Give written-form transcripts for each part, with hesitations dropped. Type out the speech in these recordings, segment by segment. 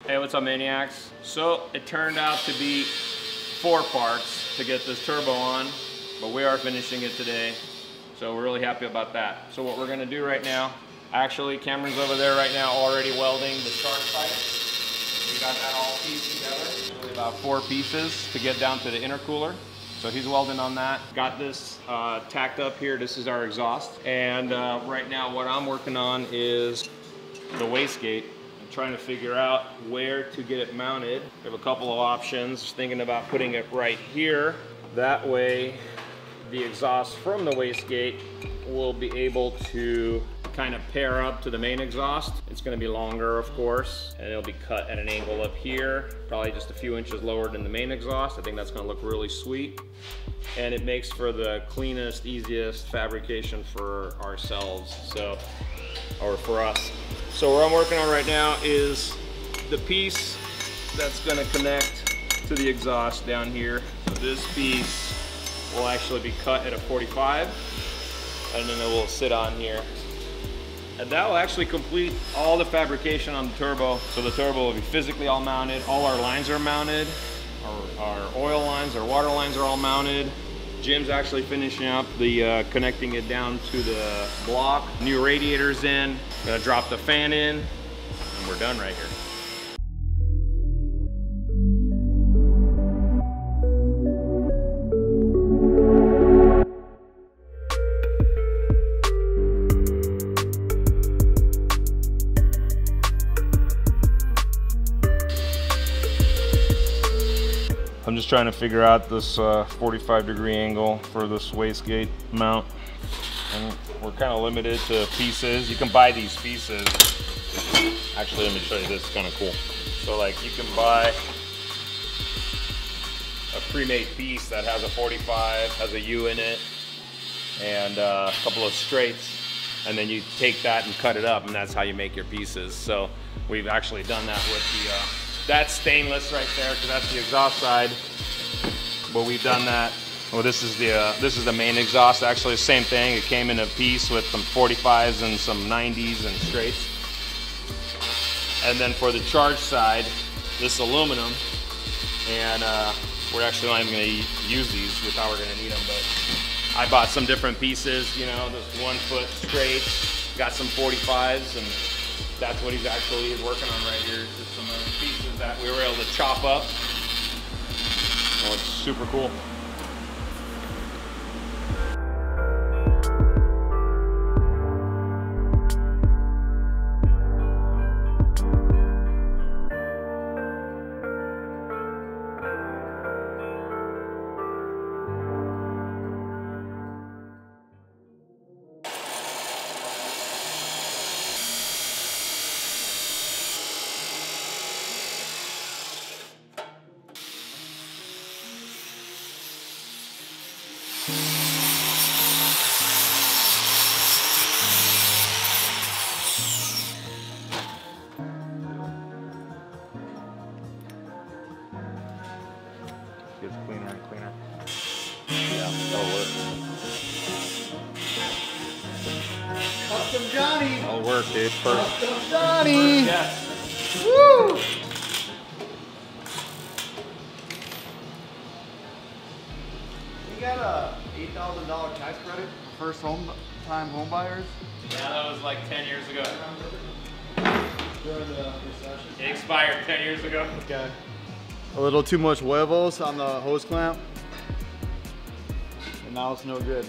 Hey, what's up, Maniacs? So it turned out to be 4 parts to get this turbo on, but we are finishing it today, so we're really happy about that. So what we're gonna do right now, actually Cameron's over there right now already welding the charge pipe. We got that all pieced together. Really about 4 pieces to get down to the intercooler. So he's welding on that. Got this tacked up here. This is our exhaust. And right now what I'm working on is the wastegate. I'm trying to figure out where to get it mounted. We have a couple of options. Thinking about putting it right here. That way the exhaust from the wastegate will be able to kind of pair up to the main exhaust. It's going to be longer, of course, and it'll be cut at an angle up here, probably just a few inches lower than the main exhaust. I think that's going to look really sweet, and it makes for the cleanest, easiest fabrication for ourselves, so, or for us. So what I'm working on right now is the piece that's going to connect to the exhaust down here. So this piece will actually be cut at a 45, and then it will sit on here. And that will actually complete all the fabrication on the turbo. So the turbo will be physically all mounted. All our lines are mounted. Our oil lines, our water lines are all mounted. Jim's actually finishing up the connecting it down to the block. New radiators in. Gonna drop the fan in, and we're done right here. I'm just trying to figure out this 45-degree angle for this wastegate mount, and we're kind of limited to pieces. You can buy these pieces. Actually, let me show you this. It's kind of cool. So like you can buy a pre-made piece that has a 45, has a U in it, and a couple of straights, and then you take that and cut it up, and that's how you make your pieces. So we've actually done that with the that's stainless right there, because that's the exhaust side. But we've done that. Well, this is the main exhaust. Actually, the same thing. It came in a piece with some 45s and some 90s and straights. And then for the charge side, this aluminum, and we're actually not even going to use these. We thought we were going to need them, but I bought some different pieces. You know, this 1-foot straights. Got some 45s, and that's what he's actually working on right here. Just some other pieces that we were able to chop up. Oh, it's super cool. Gets cleaner and cleaner. Yeah, that'll work. Custom Johnny! That'll work, dude. First. Custom Johnny! Yeah. Woo! You got a $8,000 tax credit for first-time home buyers? Yeah, that was like 10 years ago. During the recession? It expired 10 years ago. Okay. A little too much huevos on the hose clamp, and now it's no good.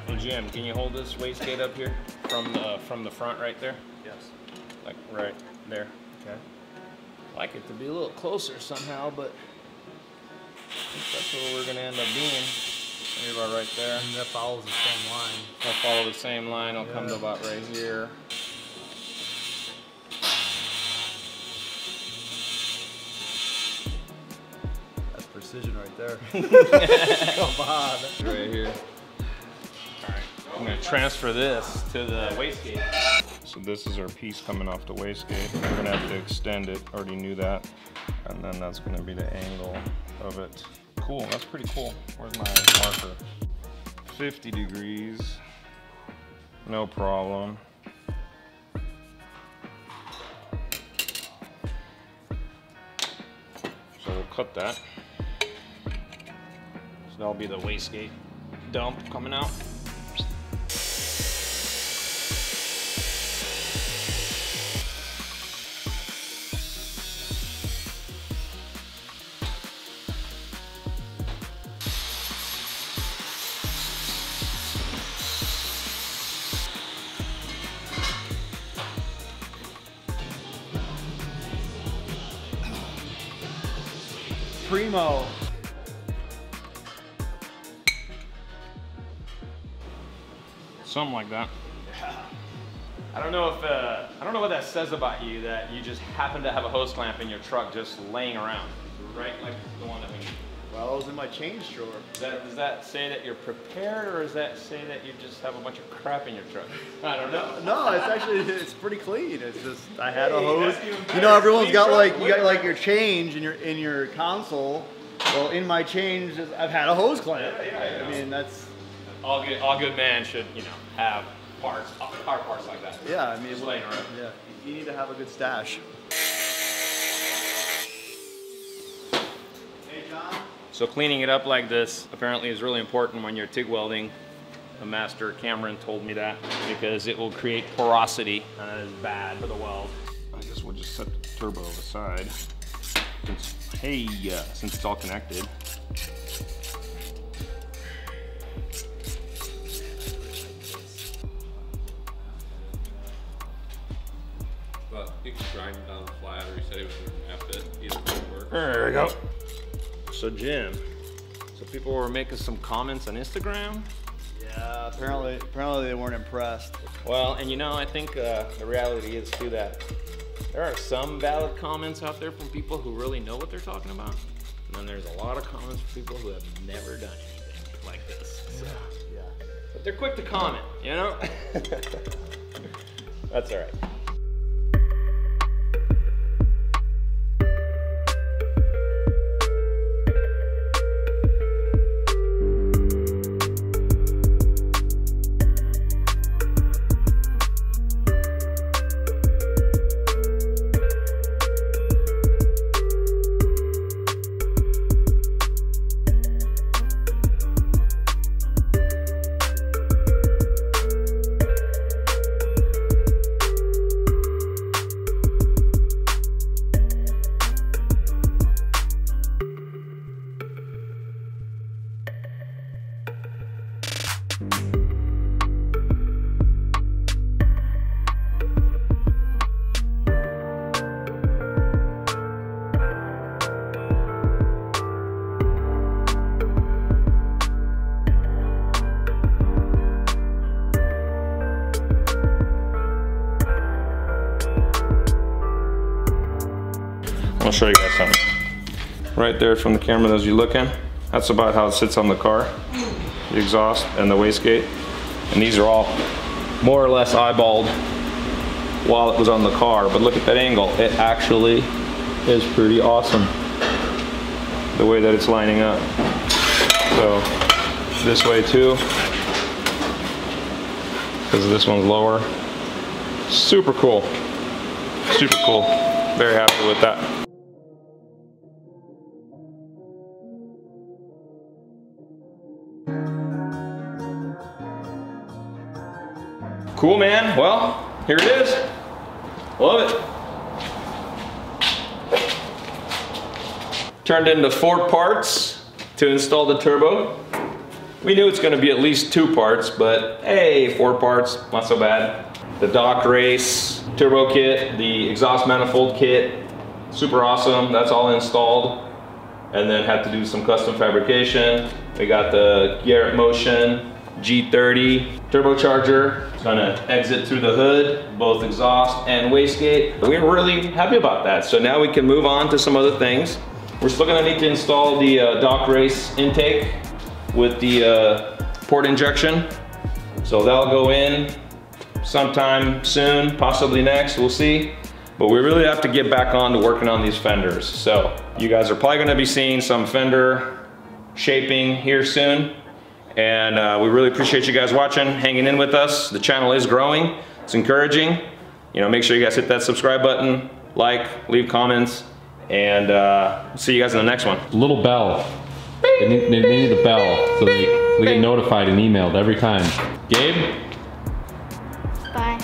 Hey Jim, can you hold this wastegate up here from the front right there? Yes. Like right there. Okay. I'd like it to be a little closer somehow, but I think that's where we're gonna end up being. Maybe about right there. And that follows the same line. I'll follow the same line. I'll come to about right here. That's precision right there. Come on. Right here. Alright. I'm going to transfer this to the wastegate. So this is our piece coming off the wastegate. We're going to have to extend it. Already knew that. And then that's going to be the angle of it. Cool. That's pretty cool. Where's my marker? 50 degrees. No problem. So we'll cut that. So that'll be the wastegate dump coming out. Primo. Something like that. Yeah. I don't know what that says about you, that you just happen to have a hose clamp in your truck just laying around, right? Like the one that we need. Well, it was in my change drawer. Does that say that you're prepared, or does that say that you just have a bunch of crap in your truck? I don't know. No, it's actually, it's pretty clean. It's just, I had a hose. You know, everyone's got like, you got like your change in your console. Well, in my change, I've had a hose clamp. Yeah. I mean, that's all good man should, you know, have parts, car parts like that. Yeah, I mean, just laying around. Yeah, you need to have a good stash. Hey, John. So cleaning it up like this apparently is really important when you're TIG welding. The master Cameron told me that, because it will create porosity, and that is bad for the weld. I guess we'll just set the turbo aside. Since it's all connected. But you can grind it down flat, or he said he was going to F it. Either one works. There we go. So Jim, so people were making some comments on Instagram. Yeah, apparently they weren't impressed. Well, and you know, I think the reality is too that there are some valid comments out there from people who really know what they're talking about. And then there's a lot of comments from people who have never done anything like this. So. Yeah. But they're quick to comment, you know? That's all right. I'll show you guys something. Right there from the camera as you're looking, that's about how it sits on the car. The exhaust and the wastegate. And these are all more or less eyeballed while it was on the car. But look at that angle. It actually is pretty awesome, the way that it's lining up. So this way too, because this one's lower. Super cool. Super cool. Very happy with that. Cool, man. Well, here it is. Love it. Turned into 4 parts to install the turbo. We knew it's going to be at least 2 parts, but hey, 4 parts, not so bad. The DocRace turbo kit, the exhaust manifold kit, super awesome. That's all installed. And then had to do some custom fabrication. We got the Garrett Motion G30 turbocharger. It's gonna exit through the hood, both exhaust and wastegate. We're really happy about that. So now we can move on to some other things. We're still gonna need to install the DocRace intake with the port injection. So that'll go in sometime soon, possibly next, we'll see. But we really have to get back on to working on these fenders. So you guys are probably gonna be seeing some fender shaping here soon. And we really appreciate you guys watching, hanging in with us. The channel is growing. It's encouraging. You know, make sure you guys hit that subscribe button, like, leave comments, and see you guys in the next one. Little bell. They need the bell so they get notified and emailed every time. Gabe? Bye.